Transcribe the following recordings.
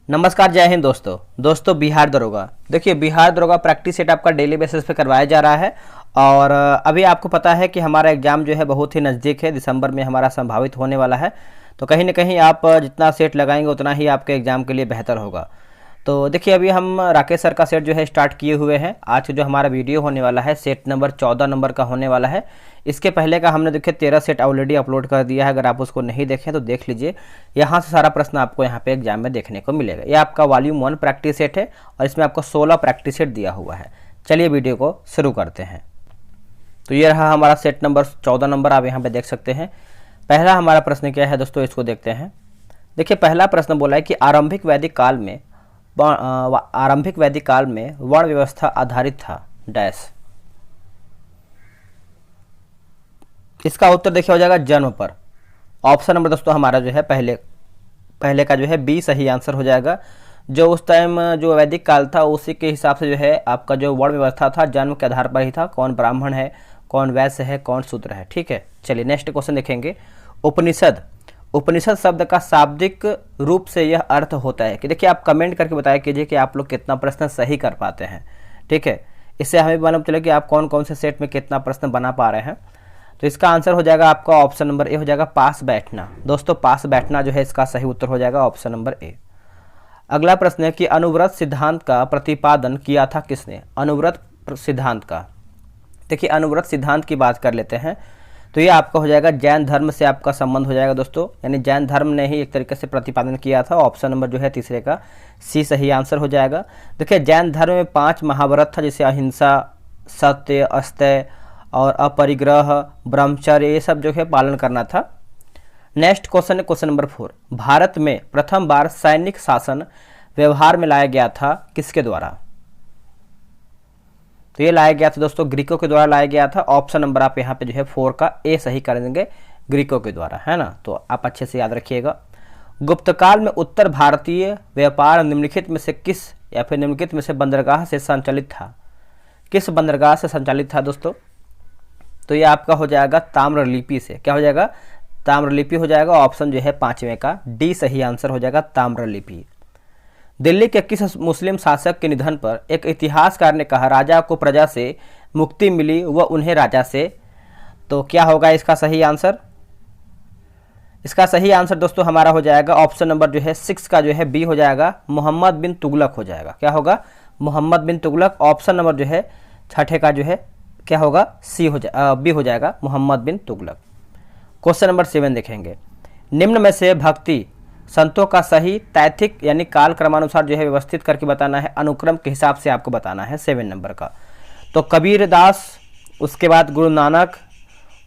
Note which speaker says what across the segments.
Speaker 1: नमस्कार, जय हिंद दोस्तों बिहार दरोगा। देखिए, बिहार दरोगा प्रैक्टिस सेट आपका डेली बेसिस पे करवाया जा रहा है। और अभी आपको पता है कि हमारा एग्ज़ाम जो है बहुत ही नज़दीक है, दिसंबर में हमारा संभावित होने वाला है। तो कहीं ना कहीं आप जितना सेट लगाएंगे उतना ही आपके एग्ज़ाम के लिए बेहतर होगा। तो देखिए, अभी हम राकेश सर का सेट जो है स्टार्ट किए हुए हैं। आज जो हमारा वीडियो होने वाला है सेट नंबर 14 नंबर का होने वाला है। इसके पहले का हमने देखिए 13 सेट ऑलरेडी अपलोड कर दिया है। अगर आप उसको नहीं देखें तो देख लीजिए, यहाँ से सारा प्रश्न आपको यहाँ पे एग्जाम में देखने को मिलेगा। ये आपका वॉल्यूम 1 प्रैक्टिस सेट है और इसमें आपको 16 प्रैक्टिस सेट दिया हुआ है। चलिए वीडियो को शुरू करते हैं। तो ये रहा हमारा सेट नंबर 14 नंबर, आप यहाँ पे देख सकते हैं। पहला हमारा प्रश्न क्या है दोस्तों, इसको देखते हैं। देखिए, पहला प्रश्न बोला है कि आरंभिक वैदिक काल में वर्ण व्यवस्था आधारित था डैश। इसका उत्तर देखिए हो जाएगा जन्म पर। ऑप्शन नंबर दोस्तों हमारा जो है पहले का जो है बी सही आंसर हो जाएगा। जो उस टाइम जो वैदिक काल था उसी के हिसाब से जो है आपका जो वर्ण व्यवस्था था जन्म के आधार पर ही था। कौन ब्राह्मण है, कौन वैश्य है, कौन शूद्र है। ठीक है, चलिए नेक्स्ट क्वेश्चन देखेंगे। उपनिषद शब्द का शाब्दिक रूप से यह अर्थ होता है कि देखिए, आप कमेंट करके बताया कीजिए कि आप लोग कितना प्रश्न सही कर पाते हैं। ठीक है, इससे हमें मालूम चले कि आप कौन कौन से सेट में कितना प्रश्न बना पा रहे हैं। तो इसका आंसर हो जाएगा आपका ऑप्शन नंबर ए हो जाएगा, पास बैठना। दोस्तों, पास बैठना जो है इसका सही उत्तर हो जाएगा ऑप्शन नंबर ए। अगला प्रश्न है कि अनुव्रत सिद्धांत का प्रतिपादन किया था किसने। अनुव्रत सिद्धांत का, देखिए अनुव्रत सिद्धांत की बात कर लेते हैं तो ये आपका हो जाएगा जैन धर्म से आपका संबंध हो जाएगा दोस्तों। यानी जैन धर्म ने ही एक तरीके से प्रतिपादन किया था। ऑप्शन नंबर जो है तीसरे का सी सही आंसर हो जाएगा। देखिए, जैन धर्म में 5 महाव्रत था, जैसे अहिंसा, सत्य, अस्तेय और अपरिग्रह, ब्रह्मचर्य, ये सब जो है पालन करना था। नेक्स्ट क्वेश्चन है क्वेश्चन नंबर 4। भारत में प्रथम बार सैनिक शासन व्यवहार में लाया गया था किसके द्वारा। तो ये लाया गया था दोस्तों ग्रीकों के द्वारा लाया गया था। ऑप्शन नंबर आप यहाँ पे जो है 4 का ए सही कर देंगे, ग्रीकों के द्वारा, है ना। तो आप अच्छे से याद रखिएगा। गुप्त काल में उत्तर भारतीय व्यापार निम्नलिखित में से किस या फिर निम्नलिखित में से बंदरगाह से संचालित था। किस बंदरगाह से संचालित था दोस्तों। तो ये आपका हो जाएगा ताम्रलिपि से। क्या हो जाएगा, ताम्रलिपि हो जाएगा। ऑप्शन जो है 5वें का डी सही आंसर हो जाएगा, ताम्रलिपि। दिल्ली के किस मुस्लिम शासक के निधन पर एक इतिहासकार ने कहा राजा को प्रजा से मुक्ति मिली व उन्हें राजा से। तो क्या होगा इसका सही आंसर। इसका सही आंसर दोस्तों हमारा हो जाएगा ऑप्शन नंबर जो है 6 का जो है बी हो जाएगा, मोहम्मद बिन तुगलक हो जाएगा। क्या होगा, मोहम्मद बिन तुगलक। ऑप्शन नंबर जो है छठे का जो है क्या होगा, बी हो जाएगा, मोहम्मद बिन तुगलक। क्वेश्चन नंबर 7 देखेंगे। निम्न में से भक्ति संतों का सही तैथिक यानी काल क्रमानुसार जो है व्यवस्थित करके बताना है, अनुक्रम के हिसाब से आपको बताना है 7 नंबर का। तो कबीरदास, उसके बाद गुरु नानक,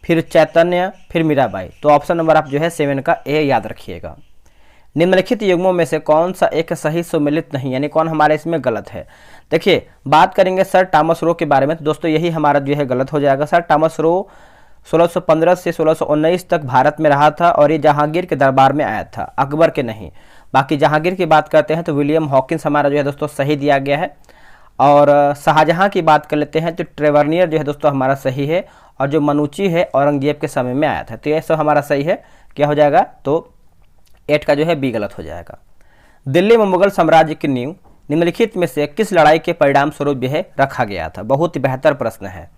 Speaker 1: फिर चैतन्य, फिर मीराबाई। तो ऑप्शन नंबर आप जो है 7 का ए याद रखिएगा। निम्नलिखित युग्मों में से कौन सा एक सही सुमेलित नहीं, यानी कौन हमारे इसमें गलत है। देखिए, बात करेंगे सर टॉमस रो के बारे में तो दोस्तों यही हमारा जो है गलत हो जाएगा। सर टॉमस रो 1615 से 1619 तक भारत में रहा था और ये जहांगीर के दरबार में आया था, अकबर के नहीं। बाकी जहांगीर की बात करते हैं तो विलियम हॉकिंस हमारा जो है दोस्तों सही दिया गया है। और शाहजहां की बात कर लेते हैं तो ट्रेवर्नियर जो है दोस्तों हमारा सही है। और जो मनुची है औरंगजेब के समय में आया था। तो ये सब हमारा सही है। क्या हो जाएगा, तो 8 का जो है बी गलत हो जाएगा। दिल्ली में मुगल साम्राज्य की नींव निम्नलिखित में से किस लड़ाई के परिणाम स्वरूप जो है रखा गया था। बहुत ही बेहतर प्रश्न है।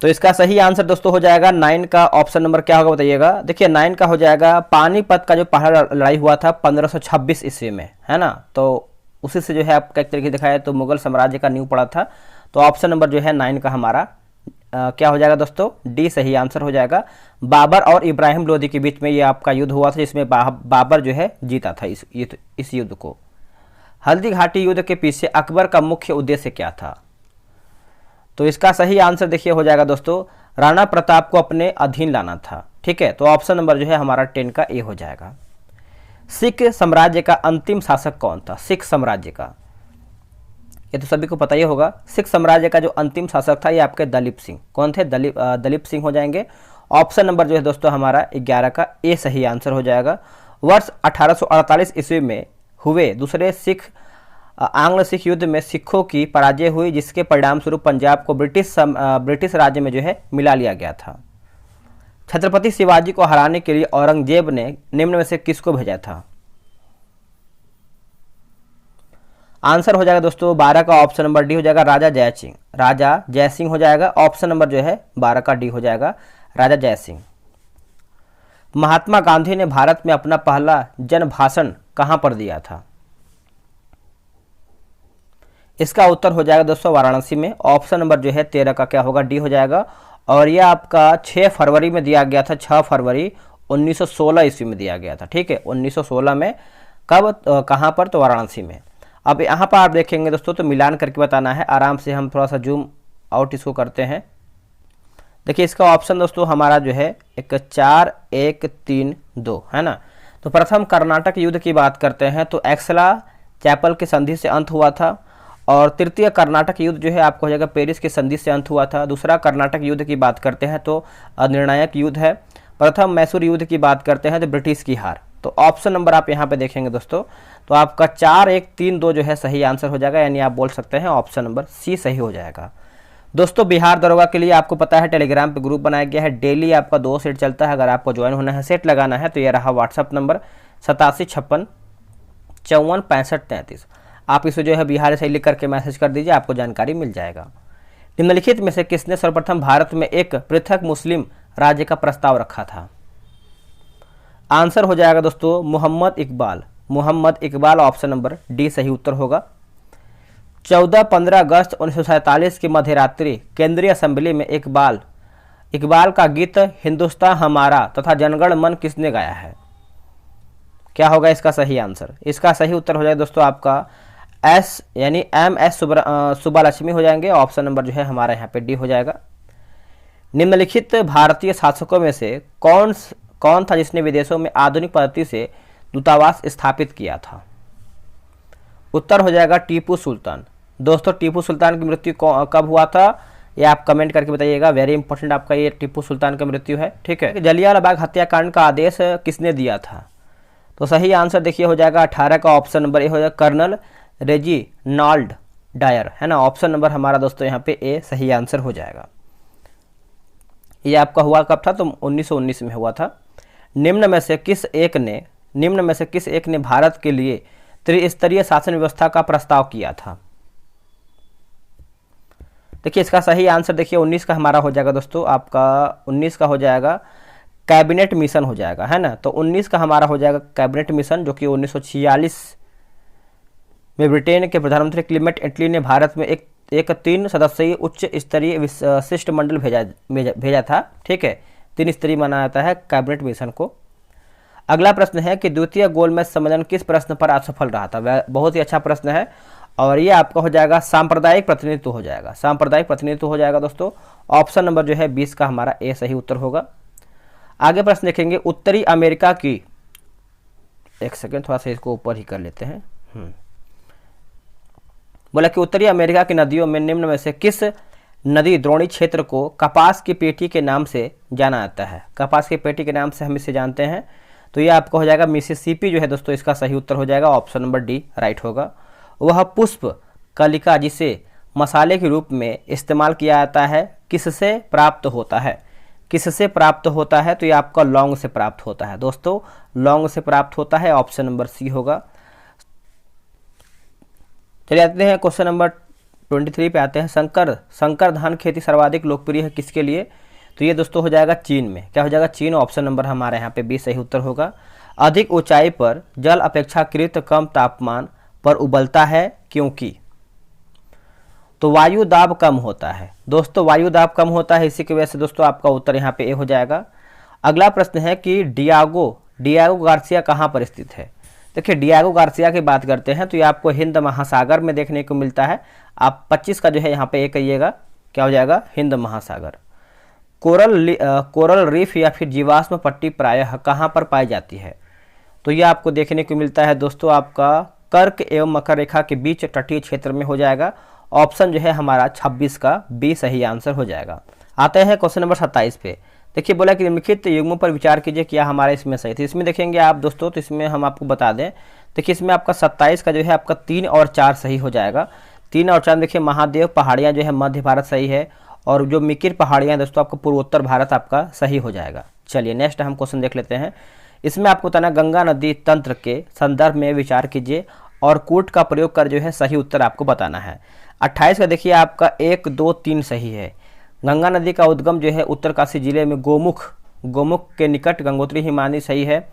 Speaker 1: तो इसका सही आंसर दोस्तों हो जाएगा 9 का। ऑप्शन नंबर क्या होगा बताइएगा। देखिए 9 का हो जाएगा पानीपत का जो पहला लड़ाई हुआ था 1526 ईस्वी में, है ना। तो उसी से जो है आपका एक तरीके दिखाया तो मुगल साम्राज्य का नींव पड़ा था। तो ऑप्शन नंबर जो है 9 का हमारा क्या हो जाएगा दोस्तों, डी सही आंसर हो जाएगा। बाबर और इब्राहिम लोदी के बीच में ये आपका युद्ध हुआ था जिसमें बाबर जो है जीता था इस युद्ध को। हल्दी घाटी युद्ध के पीछे अकबर का मुख्य उद्देश्य क्या था। तो इसका सही आंसर देखिए हो जाएगा दोस्तों, राणा प्रताप को अपने अधीन लाना था। ठीक है, तो ऑप्शन नंबर जो है हमारा 10 का ए हो जाएगा। सिख साम्राज्य का अंतिम शासक कौन था। सिख साम्राज्य का, ये तो सभी को पता ही होगा। सिख साम्राज्य का जो अंतिम शासक था ये आपके दलीप सिंह। कौन थे, दलीप सिंह हो जाएंगे। ऑप्शन नंबर जो है दोस्तों हमारा 11 का ए सही आंसर हो जाएगा। वर्ष 1848 ईस्वी में हुए दूसरे आंग्ल सिख युद्ध में सिखों की पराजय हुई, जिसके परिणाम स्वरूप पंजाब को ब्रिटिश राज्य में जो है मिला लिया गया था। छत्रपति शिवाजी को हराने के लिए औरंगजेब ने निम्न में से किसको भेजा था। आंसर हो जाएगा दोस्तों 12 का ऑप्शन नंबर डी हो जाएगा राजा जयसिंह। राजा जयसिंह हो जाएगा, ऑप्शन नंबर जो है 12 का डी हो जाएगा राजा जयसिंह। महात्मा गांधी ने भारत में अपना पहला जन भाषण कहां पर दिया था? इसका उत्तर हो जाएगा दोस्तों वाराणसी में, ऑप्शन नंबर जो है 13 का क्या होगा डी हो जाएगा। और यह आपका 6 फरवरी में दिया गया था, 6 फरवरी 1916 ईस्वी में दिया गया था। ठीक है, 1916 में कब कहां पर? तो वाराणसी में। अब यहाँ पर आप देखेंगे दोस्तों तो मिलान करके बताना है, आराम से हम थोड़ा सा जूम आउट इसको करते हैं। देखिए इसका ऑप्शन दोस्तों हमारा जो है एक 4 1 3 2 है ना। तो प्रथम कर्नाटक युद्ध की बात करते हैं तो एक्सला चैपल की संधि से अंत हुआ था। और तृतीय कर्नाटक युद्ध जो है आपको हो जाएगा पेरिस की संधि से अंत हुआ था। दूसरा कर्नाटक युद्ध की बात करते हैं तो निर्णायक युद्ध है। प्रथम मैसूर युद्ध की बात करते हैं तो ब्रिटिश की हार। तो ऑप्शन नंबर आप यहाँ पे देखेंगे दोस्तों तो आपका 4 1 3 2 जो है सही आंसर हो जाएगा, यानी आप बोल सकते हैं ऑप्शन नंबर सी सही हो जाएगा। दोस्तों बिहार दरोगा के लिए आपको पता है टेलीग्राम पे ग्रुप बनाया गया है, डेली आपका 2 सेट चलता है। अगर आपको ज्वाइन होना है, सेट लगाना है तो ये रहा व्हाट्सअप नंबर 8756546533। आप इसे जो है बिहार से लिख करके मैसेज कर दीजिए, आपको जानकारी मिल जाएगा। निम्नलिखित में से किसने सर्वप्रथम भारत में एक पृथक मुस्लिम राज्य का प्रस्ताव रखा था? आंसर हो जाएगा दोस्तों Mohammad Iqbal. Mohammad Iqbal option number D सही उत्तर होगा। 14-15 अगस्त 1947 की मध्यरात्रि केंद्रीय असेंबली में इकबाल का गीत हिंदुस्तान हमारा तथा जनगण मन किसने गाया है? क्या होगा इसका सही आंसर? इसका सही उत्तर हो जाएगा दोस्तों आपका एस यानी MS सुब्बालक्ष्मी हो जाएंगे, ऑप्शन नंबर जो है हमारा यहाँ पे डी हो जाएगा। निम्नलिखित भारतीय शासकों में से कौन था जिसने विदेशों में आधुनिक पद्धति से दूतावास स्थापित किया था? उत्तर हो जाएगा टीपू सुल्तान। दोस्तों टीपू सुल्तान की मृत्यु कब हुआ था ये आप कमेंट करके बताइएगा, वेरी इंपॉर्टेंट आपका ये टिप्पू सुल्तान का मृत्यु है। ठीक है, जलियांवाला बाग हत्याकांड का आदेश किसने दिया था? तो सही आंसर देखिए हो जाएगा 18 का ऑप्शन नंबर ए हो जाएगा कर्नल रेजिनाल्ड डायर है ना। ऑप्शन नंबर हमारा दोस्तों यहाँ पे ए सही आंसर हो जाएगा। ये आपका हुआ कब था? तो 1919 में हुआ था। निम्न में से किस एक ने भारत के लिए त्रिस्तरीय शासन व्यवस्था का प्रस्ताव किया था? देखिए इसका सही आंसर देखिए 19 का हमारा हो जाएगा दोस्तों, आपका 19 का हो जाएगा कैबिनेट मिशन हो जाएगा है ना। तो 19 का हमारा हो जाएगा कैबिनेट मिशन, जो कि 1946 में ब्रिटेन के प्रधानमंत्री क्लीमेंट एटली ने भारत में एक 3 सदस्यीय उच्च स्तरीय शिष्टमंडल भेजा था। ठीक है, 3 स्तरीय माना जाता है कैबिनेट मिशन को। अगला प्रश्न है कि द्वितीय गोलमेज सम्मेलन किस प्रश्न पर असफल रहा था? वह बहुत ही अच्छा प्रश्न है और ये आपका हो जाएगा सांप्रदायिक प्रतिनिधित्व हो जाएगा। सांप्रदायिक प्रतिनिधित्व हो जाएगा दोस्तों, ऑप्शन नंबर जो है 20 का हमारा ए सही उत्तर होगा। आगे प्रश्न देखेंगे उत्तरी अमेरिका की, एक सेकेंड थोड़ा सा इसको ऊपर ही कर लेते हैं। बोला कि उत्तरी अमेरिका की नदियों में निम्न में से किस नदी द्रोणी क्षेत्र को कपास की पेटी के नाम से जाना जाता है? कपास की पेटी के नाम से हम इसे जानते हैं, तो ये आपको हो जाएगा मिसिसिपी जो है दोस्तों, इसका सही उत्तर हो जाएगा, ऑप्शन नंबर डी राइट होगा। वह पुष्प कलिका जिसे मसाले के रूप में इस्तेमाल किया जाता है किससे प्राप्त होता है? किससे प्राप्त होता है? तो ये आपका लौंग से प्राप्त होता है दोस्तों, लौंग से प्राप्त होता है, ऑप्शन नंबर सी होगा। चलिए आते हैं क्वेश्चन नंबर 23 पे आते हैं। संकर धान खेती सर्वाधिक लोकप्रिय है किसके लिए? तो ये दोस्तों हो जाएगा चीन में। क्या हो जाएगा? चीन, ऑप्शन नंबर हमारे यहाँ पे बी सही उत्तर होगा। अधिक ऊंचाई पर जल अपेक्षाकृत कम तापमान पर उबलता है क्योंकि? तो वायु दाब कम होता है दोस्तों, वायु दाब कम होता है, इसी की वजह से दोस्तों आपका उत्तर यहाँ पे ए हो जाएगा। अगला प्रश्न है कि डियागो गार्सिया कहाँ पर स्थित है? देखिए डियागो गार्सिया की बात करते हैं तो ये आपको हिंद महासागर में देखने को मिलता है। आप 25 का जो है यहाँ पे ए कहिएगा, क्या हो जाएगा? हिंद महासागर। कोरल रीफ या फिर जीवाश्म पट्टी प्रायः कहाँ पर पाई जाती है? तो ये आपको देखने को मिलता है दोस्तों आपका कर्क एवं मकर रेखा के बीच तटीय क्षेत्र में हो जाएगा, ऑप्शन जो है हमारा 26 का बी सही आंसर हो जाएगा। आते हैं क्वेश्चन नंबर 27 पे। देखिए बोला कि निम्नलिखित युग्मों पर विचार कीजिए क्या हमारा इसमें सही। तो इसमें देखेंगे आप दोस्तों, तो इसमें हम आपको बता दें, देखिए इसमें आपका 27 का जो है आपका 3 और 4 सही हो जाएगा। 3 और 4 देखिए महादेव पहाड़ियाँ जो है मध्य भारत सही है, और जो मिकिर पहाड़ियाँ दोस्तों आपका पूर्वोत्तर भारत आपका सही हो जाएगा। चलिए नेक्स्ट हम क्वेश्चन देख लेते हैं। इसमें आपको बताना गंगा नदी तंत्र के संदर्भ में विचार कीजिए और कूट का प्रयोग कर जो है सही उत्तर आपको बताना है। 28 का देखिए आपका 1, 2, 3 सही है। गंगा नदी का उद्गम जो है उत्तरकाशी जिले में गोमुख के निकट गंगोत्री हिमानी सही है।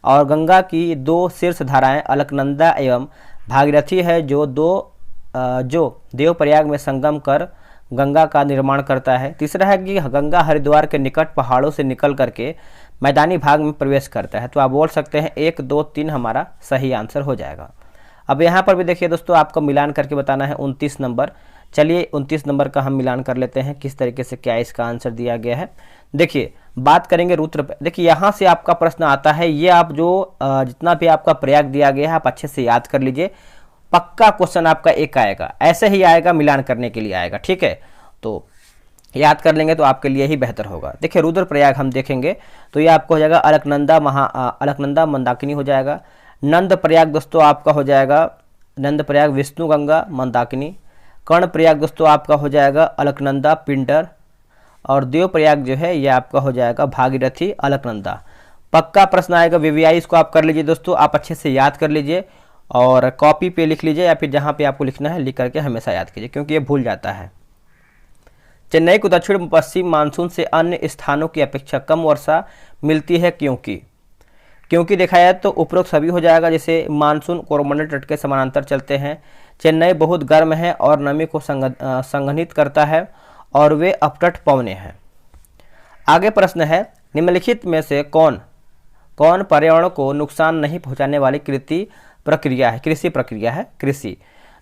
Speaker 1: और गंगा की 2 शीर्ष धाराएं अलकनंदा एवं भागीरथी है जो देवप्रयाग में संगम कर गंगा का निर्माण करता है। तीसरा है कि गंगा हरिद्वार के निकट पहाड़ों से निकल करके मैदानी भाग में प्रवेश करता है। तो आप बोल सकते हैं 1, 2, 3 हमारा सही आंसर हो जाएगा। अब यहाँ पर भी देखिए दोस्तों आपको मिलान करके बताना है 29 नंबर। चलिए 29 नंबर का हम मिलान कर लेते हैं किस तरीके से क्या इसका आंसर दिया गया है। देखिए बात करेंगे रुद्र। देखिए यहाँ से आपका प्रश्न आता है, ये आप जो जितना भी आपका प्रयाग दिया गया है आप अच्छे से याद कर लीजिए। पक्का क्वेश्चन आपका एक आएगा, ऐसे ही आएगा, मिलान करने के लिए आएगा, ठीक है। तो याद कर लेंगे तो आपके लिए ही बेहतर होगा। देखिए रुद्रप्रयाग हम देखेंगे तो ये आपको हो जाएगा अलकनंदा मंदाकिनी हो जाएगा। नंद प्रयाग दोस्तों आपका हो जाएगा नंद प्रयाग विष्णु गंगा मंदाकिनी। कर्ण प्रयाग दोस्तों आपका हो जाएगा अलकनंदा पिंडर। और देव प्रयाग जो है ये आपका हो जाएगा भागीरथी अलकनंदा। पक्का प्रश्न आएगा वीवीआई, इसको आप कर लीजिए दोस्तों, आप अच्छे से याद कर लीजिए और कॉपी पे लिख लीजिए या फिर जहाँ पे आपको लिखना है लिख करके हमेशा याद कीजिए क्योंकि ये भूल जाता है। चेन्नई को दक्षिण पश्चिम मानसून से अन्य स्थानों की अपेक्षा कम वर्षा मिलती है क्योंकि देखा जाए तो उपरोक्त सभी हो जाएगा। जैसे मानसून कोरोमंडल तट के समानांतर चलते हैं, चेन्नई बहुत गर्म है और नमी को संघनित करता है और वे अपतट पवने हैं। आगे प्रश्न है निम्नलिखित में से कौन पर्यावरण को नुकसान नहीं पहुंचाने वाली कृषि प्रक्रिया है कृषि।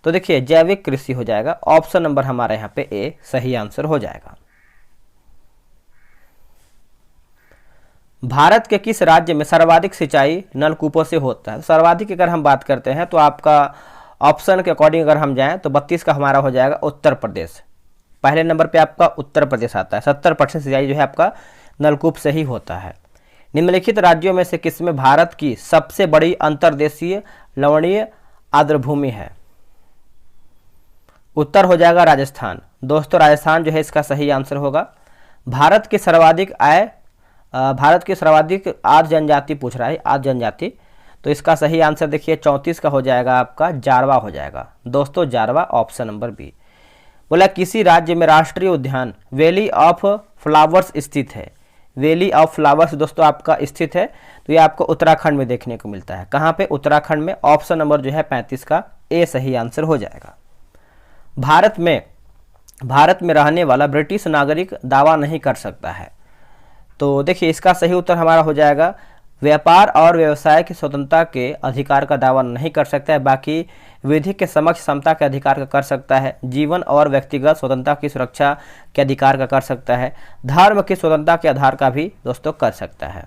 Speaker 1: तो देखिए जैविक कृषि हो जाएगा। ऑप्शन नंबर हमारा यहाँ पे ए सही आंसर हो जाएगा। भारत के किस राज्य में सर्वाधिक सिंचाई नलकूपों से होता है। सर्वाधिक अगर हम बात करते हैं तो आपका ऑप्शन के अकॉर्डिंग अगर हम जाएं तो 32 का हमारा हो जाएगा उत्तर प्रदेश। पहले नंबर पे आपका उत्तर प्रदेश आता है। 70% सिंचाई जो है आपका नलकूप से ही होता है। निम्नलिखित राज्यों में से किसमें भारत की सबसे बड़ी अंतर्देशीय लवणीय आर्द्रभूमि है। उत्तर हो जाएगा राजस्थान। दोस्तों राजस्थान जो है इसका सही आंसर होगा। भारत की सर्वाधिक आर्द्र जनजाति पूछ रहा है, आर्द्र जनजाति, तो इसका सही आंसर देखिए 34 का हो जाएगा आपका जारवा हो जाएगा। दोस्तों जारवा ऑप्शन नंबर बी। बोला किसी राज्य में राष्ट्रीय उद्यान वैली ऑफ फ्लावर्स स्थित है। वैली ऑफ फ्लावर्स दोस्तों आपका स्थित है तो ये आपको उत्तराखंड में देखने को मिलता है। कहाँ पे? उत्तराखंड में। ऑप्शन नंबर जो है 35 का ए सही आंसर हो जाएगा। भारत में रहने वाला ब्रिटिश नागरिक दावा नहीं कर सकता है। तो देखिए इसका सही उत्तर हमारा हो जाएगा व्यापार और व्यवसाय की स्वतंत्रता के अधिकार का दावा नहीं कर सकता है, बाकी विधि के समक्ष समता के अधिकार का कर सकता है, जीवन और व्यक्तिगत स्वतंत्रता की सुरक्षा के अधिकार का कर सकता है, धर्म की स्वतंत्रता के आधार का भी दोस्तों कर सकता है।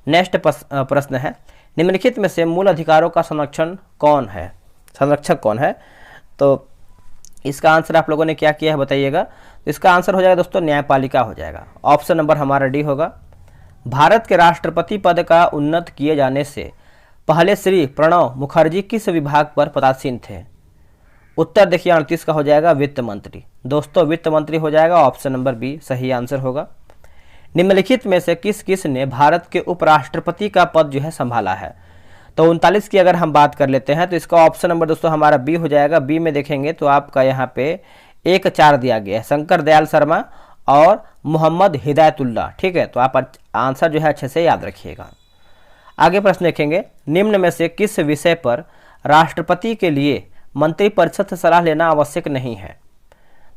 Speaker 1: नेक्स्ट प्रश्न है निम्नलिखित में से मूल अधिकारों का संरक्षक कौन है। तो इसका आंसर आप लोगों ने क्या किया है बताइएगा। तो इसका आंसर हो जाएगा दोस्तों न्यायपालिका हो जाएगा। ऑप्शन नंबर हमारा डी होगा। भारत के राष्ट्रपति पद का उन्नत किए जाने से पहले श्री प्रणब मुखर्जी किस विभाग पर पदासीन थे। उत्तर देखिए 38 का हो जाएगा वित्त मंत्री। दोस्तों वित्त मंत्री हो जाएगा। ऑप्शन नंबर बी सही आंसर होगा। निम्नलिखित में से किस ने भारत के उपराष्ट्रपति का पद जो है संभाला है। तो 39 की अगर हम बात कर लेते हैं तो इसका ऑप्शन नंबर दोस्तों हमारा बी हो जाएगा। बी में देखेंगे तो आपका यहाँ पे 1-4 दिया गया है, शंकर दयाल शर्मा और मोहम्मद हिदायतुल्ला। ठीक है, तो आप आंसर जो है अच्छे से याद रखिएगा। आगे प्रश्न देखेंगे निम्न में से किस विषय पर राष्ट्रपति के लिए मंत्रिपरिषद से सलाह लेना आवश्यक नहीं है।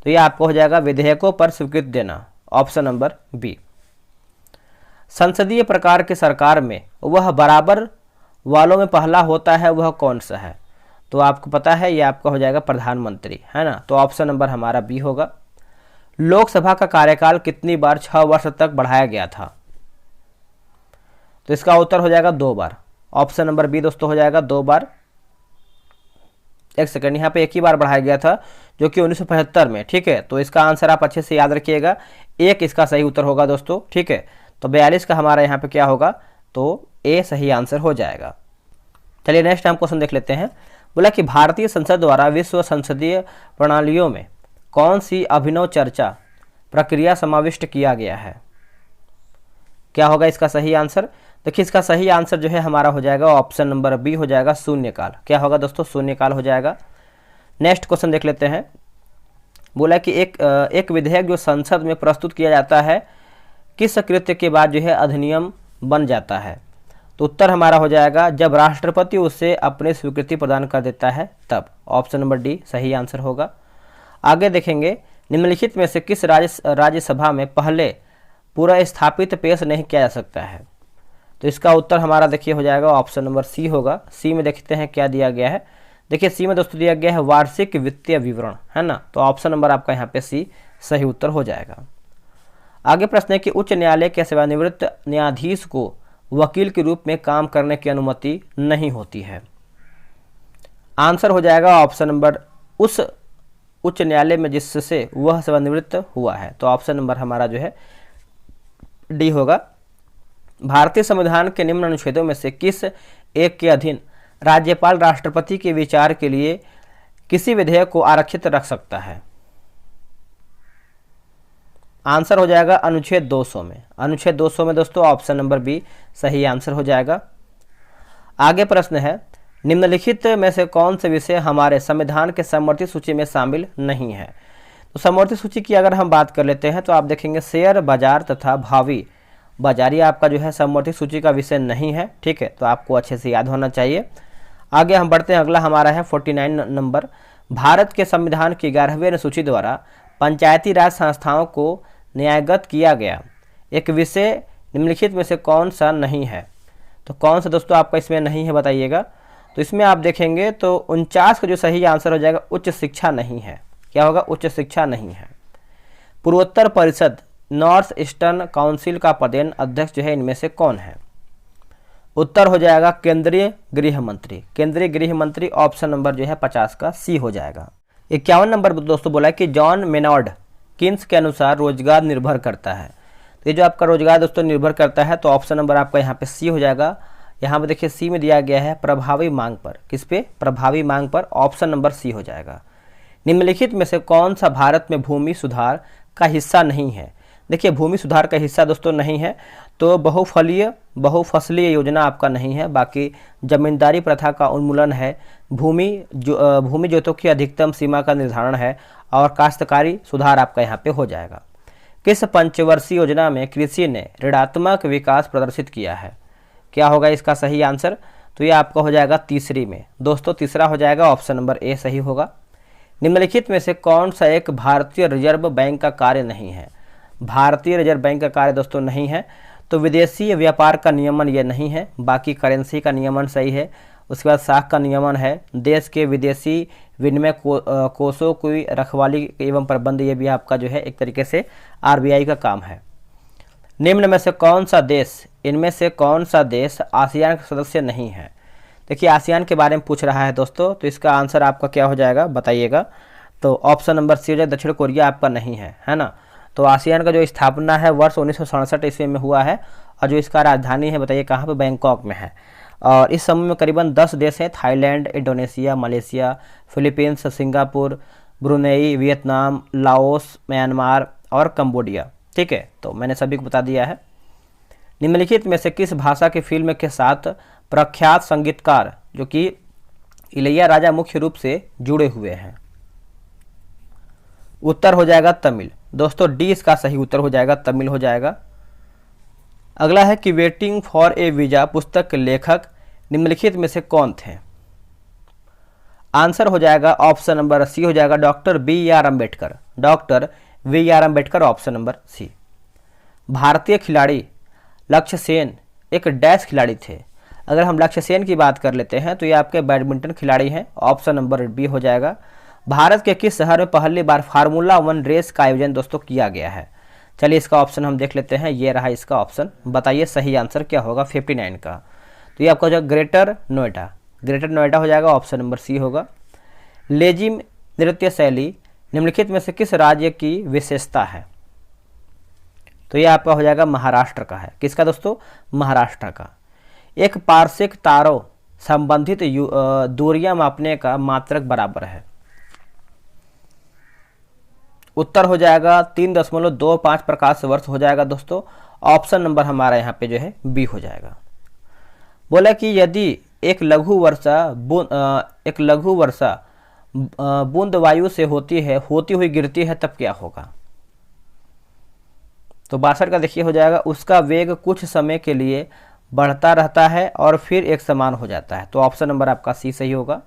Speaker 1: तो ये आपको हो जाएगा विधेयकों पर स्वीकृति देना। Option number B. संसदीय प्रकार के सरकार में वह बराबर वालों में पहला होता है वह कौन सा है। तो आपको पता है ये आपका हो जाएगा प्रधानमंत्री, है ना। तो ऑप्शन नंबर हमारा बी होगा। लोकसभा का कार्यकाल कितनी बार 6 वर्ष तक बढ़ाया गया था। तो इसका उत्तर हो जाएगा 2 बार। ऑप्शन नंबर बी दोस्तों हो जाएगा 2 बार। एक सेकंड, यहाँ पे 1 ही बार बढ़ाया गया था जो कि 1975 में। ठीक है, तो इसका आंसर आप अच्छे से याद रखिएगा। 1 इसका सही उत्तर होगा दोस्तों। ठीक है, तो 42 का हमारा यहाँ पे क्या होगा, तो ए सही आंसर हो जाएगा। चलिए नेक्स्ट हम क्वेश्चन देख लेते हैं। बोला कि भारतीय संसद द्वारा विश्व संसदीय प्रणालियों में कौन सी अभिनव चर्चा प्रक्रिया समाविष्ट किया गया है। क्या होगा इसका सही आंसर? देखिए इसका सही आंसर जो है हमारा हो जाएगा ऑप्शन नंबर बी हो जाएगा शून्यकाल। क्या होगा दोस्तों? शून्यकाल हो जाएगा। नेक्स्ट क्वेश्चन देख लेते हैं। बोला कि एक विधेयक जो संसद में प्रस्तुत किया जाता है किस कृत्य के बाद जो है अधिनियम बन जाता है? तो उत्तर हमारा हो जाएगा जब राष्ट्रपति उसे अपनी स्वीकृति प्रदान कर देता है तब। ऑप्शन नंबर डी सही आंसर होगा। आगे देखेंगे, निम्नलिखित में से किस राज्यसभा में पहले पूरा स्थापित पेश नहीं किया जा सकता है? तो इसका उत्तर हमारा देखिए हो जाएगा ऑप्शन नंबर सी होगा। सी में देखते हैं क्या दिया गया है। देखिए सी में दोस्तों दिया गया है वार्षिक वित्तीय विवरण, है ना। तो ऑप्शन नंबर आपका यहाँ पे सी सही उत्तर हो जाएगा। आगे प्रश्न है कि उच्च न्यायालय के सेवानिवृत्त न्यायाधीश को वकील के रूप में काम करने की अनुमति नहीं होती है। आंसर हो जाएगा ऑप्शन नंबर उस उच्च न्यायालय में जिससे वह सेवानिवृत्त हुआ है। तो ऑप्शन नंबर हमारा जो है डी होगा। भारतीय संविधान के निम्न अनुच्छेदों में से किस एक के अधीन राज्यपाल राष्ट्रपति के विचार के लिए किसी विधेयक को आरक्षित रख सकता है? आंसर हो जाएगा अनुच्छेद 200 में। अनुच्छेद 200 में दोस्तों ऑप्शन नंबर बी सही आंसर हो जाएगा। आगे प्रश्न है, निम्नलिखित में से कौन से विषय हमारे संविधान के समवर्ती सूची में शामिल नहीं है? तो समवर्ती सूची की अगर हम बात कर लेते हैं तो आप देखेंगे शेयर बाजार तथा भावी बाजार, ये आपका जो है समवर्ती सूची का विषय नहीं है, ठीक है। तो आपको अच्छे से याद होना चाहिए। आगे हम बढ़ते हैं, अगला हमारा है 49 नंबर। भारत के संविधान की 11वीं अनुसूची द्वारा पंचायती राज संस्थाओं को न्यायगत किया गया एक विषय निम्नलिखित में से कौन सा नहीं है? तो कौन सा दोस्तों आपका इसमें नहीं है बताइएगा। तो इसमें आप देखेंगे तो 49 का जो सही आंसर हो जाएगा उच्च शिक्षा नहीं है। क्या होगा? उच्च शिक्षा नहीं है। पूर्वोत्तर परिषद नॉर्थ ईस्टर्न काउंसिल का पदेन अध्यक्ष जो है इनमें से कौन है? उत्तर हो जाएगा केंद्रीय गृह मंत्री। केंद्रीय गृह मंत्री ऑप्शन नंबर जो है 50 का सी हो जाएगा। 51 नंबर दोस्तों बोला कि जॉन मेनार्ड किन्स के अनुसार रोजगार निर्भर करता है। तो ये जो आपका रोजगार दोस्तों निर्भर करता है, तो ऑप्शन नंबर आपका यहाँ पे सी हो जाएगा। यहाँ पे देखिए सी में दिया गया है प्रभावी मांग पर। किस पे? प्रभावी मांग पर। ऑप्शन नंबर सी हो जाएगा। निम्नलिखित में से कौन सा भारत में भूमि सुधार का हिस्सा नहीं है? देखिए भूमि सुधार का हिस्सा दोस्तों नहीं है तो बहुफसलीय योजना आपका नहीं है। बाकी जमींदारी प्रथा का उन्मूलन है, भूमि जोतों की अधिकतम सीमा का निर्धारण है और काश्तकारी सुधार आपका यहाँ पे हो जाएगा। किस पंचवर्षीय योजना में कृषि ने ऋणात्मक विकास प्रदर्शित किया है? क्या होगा इसका सही आंसर? तो ये आपका हो जाएगा तीसरी में। दोस्तों तीसरा हो जाएगा ऑप्शन नंबर ए सही होगा। निम्नलिखित में से कौन सा एक भारतीय रिजर्व बैंक का कार्य नहीं है? भारतीय रिजर्व बैंक का कार्य दोस्तों नहीं है तो विदेशी व्यापार का नियमन ये नहीं है। बाकी करेंसी का नियमन सही है। उसके बाद साख का नियमन है। देश के विदेशी विनिमय कोषों की रखवाली एवं प्रबंध, ये भी आपका जो है एक तरीके से आरबीआई का काम है। निम्न में से कौन सा देश, इनमें से कौन सा देश आसियान का सदस्य नहीं है? देखिए आसियान के बारे में पूछ रहा है दोस्तों, तो इसका आंसर आपका क्या हो जाएगा बताइएगा। तो ऑप्शन नंबर सी हो जाएगा दक्षिण कोरिया आपका नहीं है, है ना। तो आसियान का जो स्थापना है वर्ष 1967 ईस्वी में हुआ है और जो इसका राजधानी है बताइए कहाँ पे? बैंकॉक में है। और इस समूह में करीबन 10 देश हैं, Thailand, Indonesia, Malaysia, Philippines, Singapore, Brunei, Vietnam, Laos, Myanmar और कंबोडिया, ठीक है। तो मैंने सभी को बता दिया है। निम्नलिखित में से किस भाषा की फिल्म के साथ प्रख्यात संगीतकार जो कि इलैयाराजा मुख्य रूप से जुड़े हुए हैं? उत्तर हो जाएगा तमिल। दोस्तों डी इसका सही उत्तर हो जाएगा, तमिल हो जाएगा। अगला है कि वेटिंग फॉर ए वीजा पुस्तक के लेखक निम्नलिखित में से कौन थे? आंसर हो जाएगा ऑप्शन नंबर सी हो जाएगा doctor B R Ambedkar. Doctor V R Ambedkar option number C. भारतीय खिलाड़ी लक्ष्य सेन एक डैश खिलाड़ी थे। अगर हम लक्ष्य सेन की बात कर लेते हैं तो ये आपके बैडमिंटन खिलाड़ी हैं। ऑप्शन नंबर बी हो जाएगा। भारत के किस शहर में पहली बार फार्मूला 1 रेस का आयोजन दोस्तों किया गया है? चलिए इसका ऑप्शन हम देख लेते हैं। ये रहा इसका ऑप्शन, बताइए सही आंसर क्या होगा 59 का। तो ये आपका जो ग्रेटर नोएडा, ग्रेटर नोएडा हो जाएगा। ऑप्शन नंबर सी होगा। लेजिम नृत्य शैली निम्नलिखित में से किस राज्य की विशेषता है? तो ये आपका हो जाएगा महाराष्ट्र का है। किसका दोस्तों? महाराष्ट्र का। एक पार्श्विक तारों संबंधित दूरियां मापने का मात्रक बराबर है। उत्तर हो जाएगा 3.25 प्रकाश वर्ष हो जाएगा दोस्तों। ऑप्शन नंबर हमारा यहाँ पे जो है बी हो जाएगा। बोला कि यदि एक लघु वर्षा बूंद वायु से होती हुई गिरती है तब क्या होगा। तो 62 का देखिए हो जाएगा, उसका वेग कुछ समय के लिए बढ़ता रहता है और फिर एक समान हो जाता है। तो ऑप्शन नंबर आपका सी सही होगा।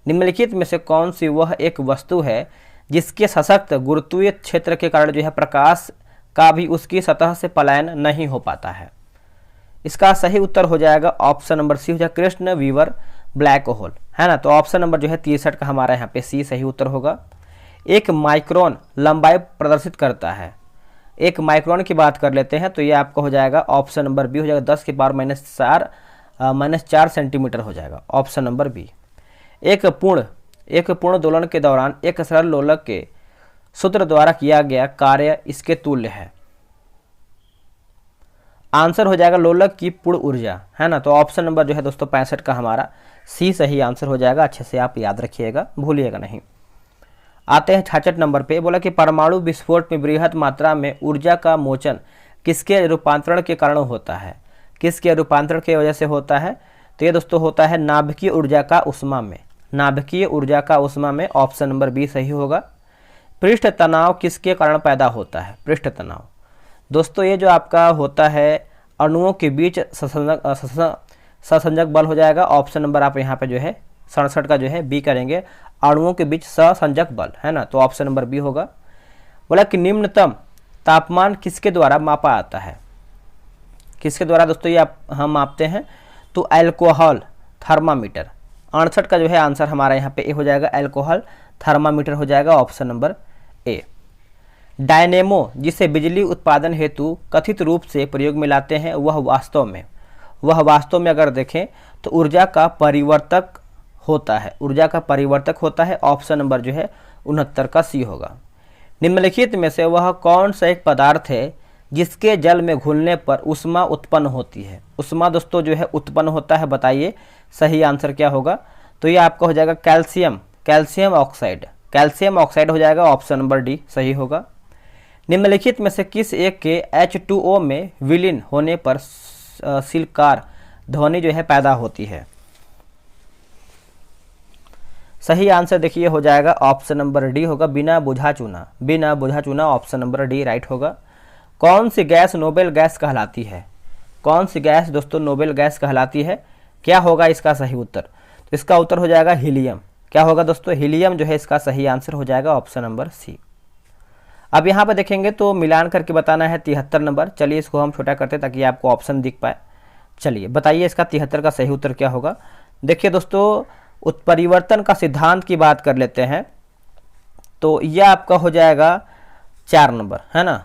Speaker 1: निम्नलिखित में से कौन सी वह एक वस्तु है जिसके सशक्त गुरुत्वीय क्षेत्र के कारण जो है प्रकाश का भी उसकी सतह से पलायन नहीं हो पाता है। इसका सही उत्तर हो जाएगा ऑप्शन नंबर सी हो जाएगा, कृष्ण वीवर ब्लैक होल, है ना। तो ऑप्शन नंबर जो है 63 का हमारा यहाँ पे सी सही उत्तर होगा। एक माइक्रोन लंबाई प्रदर्शित करता है। एक माइक्रोन की बात कर लेते हैं तो ये आपका हो जाएगा ऑप्शन नंबर बी हो जाएगा, 10 की पावर -4 सेंटीमीटर हो जाएगा ऑप्शन नंबर बी। एक पूर्ण दोलन के दौरान एक सरल लोलक के सूत्र द्वारा किया गया कार्य इसके तुल्य है। आंसर हो जाएगा लोलक की पूर्ण ऊर्जा, है ना। तो ऑप्शन नंबर जो है दोस्तों 65 का हमारा सी सही आंसर हो जाएगा। अच्छे से आप याद रखिएगा, भूलिएगा नहीं। आते हैं 66 नंबर पे। बोला कि परमाणु विस्फोट में बृहत मात्रा में ऊर्जा का मोचन किसके रूपांतरण के कारण होता है। किसके रूपांतरण की वजह से होता है। तो ये दोस्तों होता है नाभिकीय ऊर्जा का उष्मा में। नाभिकीय ऊर्जा का उष्मा में ऑप्शन नंबर बी सही होगा। पृष्ठ तनाव किसके कारण पैदा होता है। पृष्ठ तनाव दोस्तों ये जो आपका होता है अणुओं के बीच ससंजक बल हो जाएगा। ऑप्शन नंबर आप यहाँ पे जो है 67 का जो है बी करेंगे, अणुओं के बीच ससंजक बल, है ना। तो ऑप्शन नंबर बी होगा। बोला कि निम्नतम तापमान किसके द्वारा मापा आता है। किसके द्वारा दोस्तों ये हम मापते हैं। तो अल्कोहल थर्मामीटर। 68 का जो है आंसर हमारा यहाँ पे ए हो जाएगा, अल्कोहल थर्मामीटर हो जाएगा ऑप्शन नंबर ए। डायनेमो जिसे बिजली उत्पादन हेतु कथित रूप से प्रयोग में लाते हैं वह वास्तव में अगर देखें तो ऊर्जा का परिवर्तक होता है। ऊर्जा का परिवर्तक होता है। ऑप्शन नंबर जो है 69 का सी होगा। निम्नलिखित में से वह कौन सा एक पदार्थ है जिसके जल में घुलने पर उष्मा उत्पन्न होती है। उष्मा दोस्तों जो है उत्पन्न होता है, बताइए सही आंसर क्या होगा। तो ये आपका हो जाएगा कैल्शियम ऑक्साइड। कैल्शियम ऑक्साइड हो जाएगा ऑप्शन नंबर डी सही होगा। निम्नलिखित में से किस एक के H2O में विलीन होने पर सिलकार ध्वनि जो है पैदा होती है। सही आंसर देखिए हो जाएगा ऑप्शन नंबर डी होगा, बिना बुझा चुना ऑप्शन नंबर डी राइट होगा। कौन सी गैस नोबेल गैस कहलाती है। कौन सी गैस दोस्तों नोबेल गैस कहलाती है। क्या होगा इसका सही उत्तर। तो इसका उत्तर हो जाएगा हीलियम। क्या होगा दोस्तों, हीलियम जो है इसका सही आंसर हो जाएगा ऑप्शन नंबर सी। अब यहाँ पर देखेंगे तो मिलान करके बताना है 73 नंबर। चलिए इसको हम छोटा करते ताकि आपको ऑप्शन दिख पाए। चलिए बताइए इसका 73 का सही उत्तर क्या होगा। देखिए दोस्तों उत्परिवर्तन का सिद्धांत की बात कर लेते हैं तो यह आपका हो जाएगा 4 नंबर, है ना।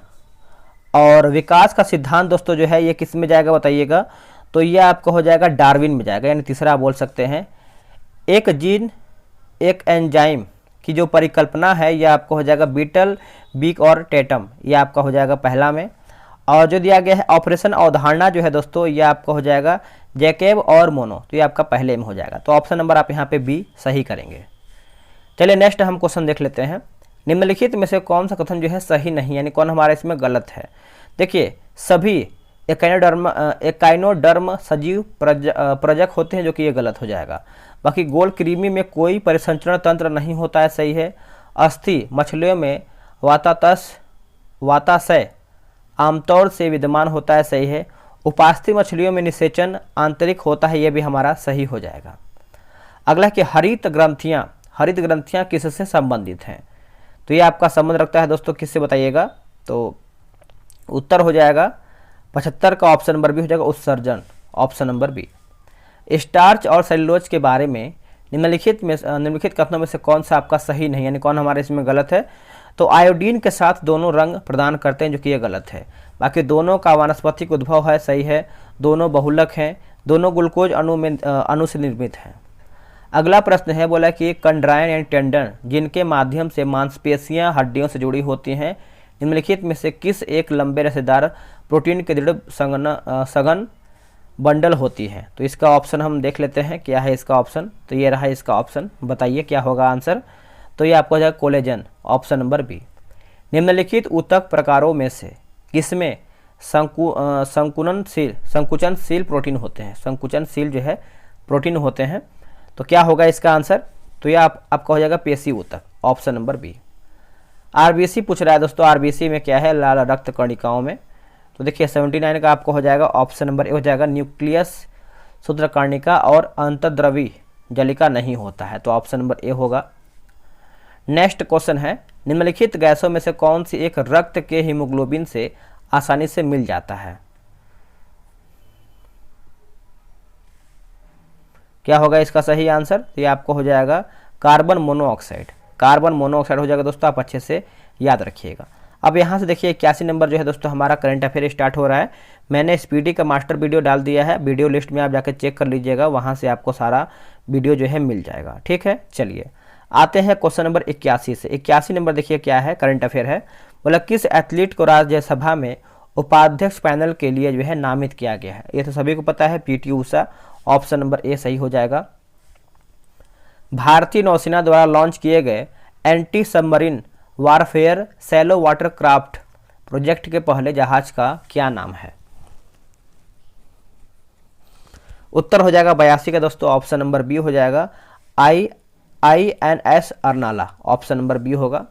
Speaker 1: और विकास का सिद्धांत दोस्तों जो है ये किस में जाएगा बताइएगा। तो यह आपका हो जाएगा डार्विन में जाएगा, यानी तीसरा बोल सकते हैं। एक जीन एक एंजाइम की जो परिकल्पना है यह आपका हो जाएगा बीटल बीक और टेटम, यह आपका हो जाएगा पहला में। और जो दिया गया है ऑपरेशन अवधारणा जो है दोस्तों यह आपका हो जाएगा जैकेब और मोनो, तो ये आपका पहले में हो जाएगा। तो ऑप्शन नंबर आप यहाँ पे बी सही करेंगे। चलिए नेक्स्ट हम क्वेश्चन देख लेते हैं। निम्नलिखित में से कौन सा कथन जो है सही नहीं, यानी कौन हमारा इसमें गलत है। देखिए सभी एकाइनोडर्म सजीव प्रजक होते हैं, जो कि ये गलत हो जाएगा। बाकी गोल कृमि में कोई परिसंचरण तंत्र नहीं होता है, सही है। अस्थि मछलियों में वाताशय आमतौर से विद्यमान होता है, सही है। उपास्थि मछलियों में निषेचन आंतरिक होता है, यह भी हमारा सही हो जाएगा। अगला कि हरित ग्रंथियां किससे संबंधित हैं। तो ये आपका संबंध रखता है दोस्तों किससे बताइएगा। तो उत्तर हो जाएगा 75 का ऑप्शन नंबर बी हो जाएगा उत्सर्जन, ऑप्शन नंबर बी। स्टार्च और सेलुलोज के बारे में निम्नलिखित कथनों में से कौन सा आपका सही नहीं, यानी कौन हमारे इसमें गलत है। तो आयोडीन के साथ दोनों रंग प्रदान करते हैं, जो कि ये गलत है। बाकी दोनों का वानस्पतिक उद्भव है, सही है। दोनों बहुलक हैं, दोनों ग्लूकोज अणु से निर्मित हैं। अगला प्रश्न है, बोला कि कंड्राइन एंड टेंडन जिनके माध्यम से मांसपेशियां हड्डियों से जुड़ी होती हैं, निम्नलिखित में से किस एक लंबे रसेदार प्रोटीन के दृढ़ सघन बंडल होती है। तो इसका ऑप्शन हम देख लेते हैं क्या है इसका ऑप्शन। तो ये रहा इसका ऑप्शन, बताइए क्या होगा आंसर। तो ये आपको हो जाएगा कोलेजन, ऑप्शन नंबर बी। निम्नलिखित ऊतक प्रकारों में से किसमें संकुचनशील प्रोटीन होते हैं, संकुचनशील जो है प्रोटीन होते हैं। तो क्या होगा इसका आंसर? तो ये आपका हो जाएगा पेशी ऊतक, ऑप्शन नंबर बी। आरबीसी पूछ रहा है दोस्तों, आरबीसी में क्या है? लाल रक्त कणिकाओं में। तो देखिए 79 का आपको हो जाएगा ऑप्शन नंबर ए हो जाएगा, न्यूक्लियस सूत्रकर्णिका और अंतर्द्रवी जलिका नहीं होता है, तो ऑप्शन नंबर ए होगा। नेक्स्ट क्वेश्चन है, निम्नलिखित गैसों में से कौन सी एक रक्त के हीमोग्लोबिन से आसानी से मिल जाता है? क्या होगा इसका सही आंसर? तो ये आपको हो जाएगा कार्बन मोनोऑक्साइड, कार्बन मोनोऑक्साइड हो जाएगा दोस्तों, आप अच्छे से याद रखिएगा। अब यहाँ से देखिए 81 नंबर जो है दोस्तों हमारा करंट अफेयर स्टार्ट हो रहा है। मैंने स्पीडी का मास्टर वीडियो डाल दिया है, वीडियो लिस्ट में आप जाकर चेक कर लीजिएगा, वहाँ से आपको सारा वीडियो जो है मिल जाएगा। ठीक है, चलिए आते हैं क्वेश्चन नंबर 81 से। 81 नंबर देखिए क्या है, करंट अफेयर है। बोला किस एथलीट को राज्यसभा में उपाध्यक्ष पैनल के लिए जो है नामित किया गया है? ये तो सभी को पता है, PT Usha, option number A सही हो जाएगा। भारतीय नौसेना द्वारा लॉन्च किए गए anti submarine warfare shallow water craft project के पहले जहाज का क्या नाम है? उत्तर हो जाएगा 82 का दोस्तों, ऑप्शन नंबर बी हो जाएगा, INS Arnala, option number B होगा।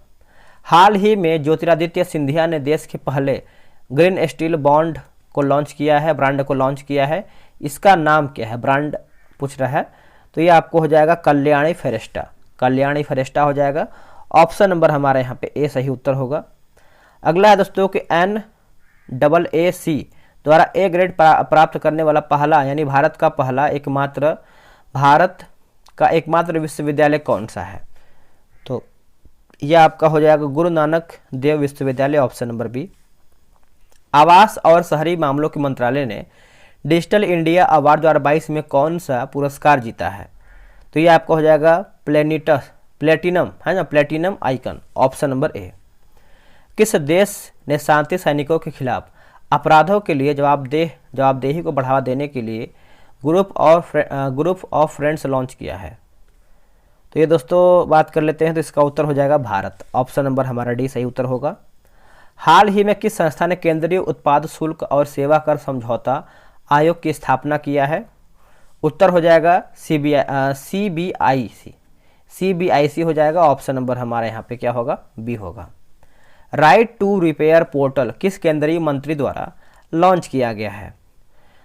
Speaker 1: हाल ही में ज्योतिरादित्य सिंधिया ने देश के पहले ग्रीन स्टील बॉन्ड को लॉन्च किया है, ब्रांड को लॉन्च किया है, इसका नाम क्या है? ब्रांड पूछ रहा है, तो ये आपको हो जाएगा कल्याणी फेरेस्टा, कल्याणी फेरेस्टा हो जाएगा, ऑप्शन नंबर हमारे यहाँ पे ए सही उत्तर होगा। अगला है दोस्तों कि NAAC द्वारा ए ग्रेड प्राप्त करने वाला पहला, यानी भारत का एकमात्र विश्वविद्यालय कौन सा है? तो यह आपका हो जाएगा गुरु नानक देव विश्वविद्यालय, ऑप्शन नंबर बी। आवास और शहरी मामलों के मंत्रालय ने डिजिटल इंडिया अवार्ड 2022 में कौन सा पुरस्कार जीता है? तो ये आपका हो जाएगा प्लेटिनम है ना, platinum icon, option number A. किस देश ने शांति सैनिकों के खिलाफ अपराधों के लिए जवाबदेही को बढ़ावा देने के लिए ग्रुप ऑफ फ्रेंड्स लॉन्च किया है? तो ये दोस्तों बात कर लेते हैं, तो इसका उत्तर हो जाएगा भारत, ऑप्शन नंबर हमारा डी सही उत्तर होगा। हाल ही में किस संस्था ने केंद्रीय उत्पाद शुल्क और सेवा कर समझौता आयोग की स्थापना किया है? उत्तर हो जाएगा CBIC हो जाएगा, ऑप्शन नंबर हमारे यहाँ पे क्या होगा? बी होगा। राइट टू रिपेयर पोर्टल किस केंद्रीय मंत्री द्वारा लॉन्च किया गया है?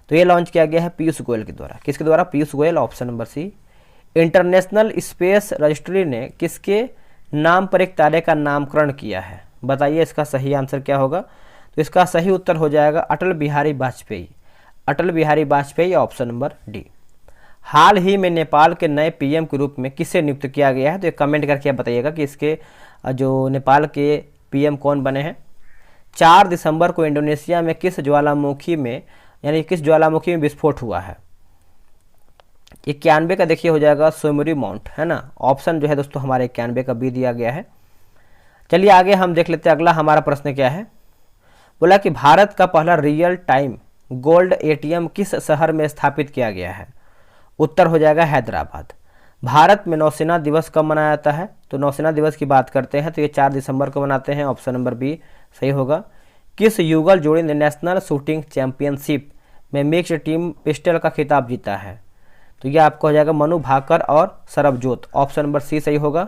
Speaker 1: तो ये लॉन्च किया गया है पीयूष गोयल के द्वारा, किसके द्वारा? Piyush Goyal, option number C. International space registry ने किसके नाम पर एक तारे का नामकरण किया है? बताइए इसका सही आंसर क्या होगा? तो इसका सही उत्तर हो जाएगा Atal Bihari Vajpayee, Atal Bihari Vajpayee, option number D. हाल ही में नेपाल के नए पीएम के रूप में किसे नियुक्त किया गया है? तो ये कमेंट करके आप बताइएगा कि इसके जो नेपाल के पीएम कौन बने हैं। 4 दिसंबर को इंडोनेशिया में किस ज्वालामुखी में विस्फोट हुआ है? 91 का देखिए हो जाएगा सोमरी माउंट है ना, ऑप्शन जो है दोस्तों हमारे 91 का बी दिया गया है। चलिए आगे हम देख लेते हैं, अगला हमारा प्रश्न क्या है। बोला कि भारत का पहला रियल टाइम गोल्ड एटीएम किस शहर में स्थापित किया गया है? उत्तर हो जाएगा हैदराबाद। भारत में नौसेना दिवस कब मनाया जाता है? तो नौसेना दिवस की बात करते हैं तो ये 4 दिसंबर को मनाते हैं, ऑप्शन नंबर बी सही होगा। किस युगल जोड़ी ने नेशनल शूटिंग चैंपियनशिप में मिक्स्ड टीम पिस्टल का खिताब जीता है? तो यह आपको हो जाएगा मनु भाकर और सरबजोत, ऑप्शन नंबर सी सही होगा।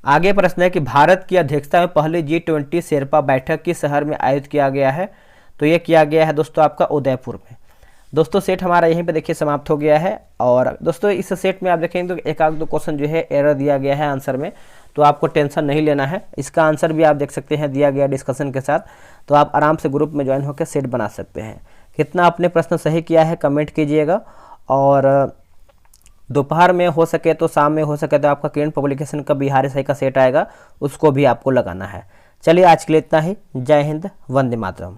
Speaker 1: आगे प्रश्न है कि भारत की अध्यक्षता में पहली G20 शेरपा बैठक किस शहर में आयोजित किया गया है? तो ये किया गया है दोस्तों आपका उदयपुर में। दोस्तों सेट हमारा यहीं पे देखिए समाप्त हो गया है, और दोस्तों इस सेट में आप देखेंगे तो एक आध दो क्वेश्चन जो है एरर दिया गया है आंसर में, तो आपको टेंशन नहीं लेना है। इसका आंसर भी आप देख सकते हैं दिया गया डिस्कशन के साथ, तो आप आराम से ग्रुप में ज्वाइन होकर सेट बना सकते हैं। कितना आपने प्रश्न सही किया है कमेंट कीजिएगा, और दोपहर में हो सके तो शाम में हो सके तो आपका किरण पब्लिकेशन का बिहारी सही का सेट आएगा, उसको भी आपको लगाना है। चलिए आज के लिए इतना ही। जय हिंद, वंदे मातरम।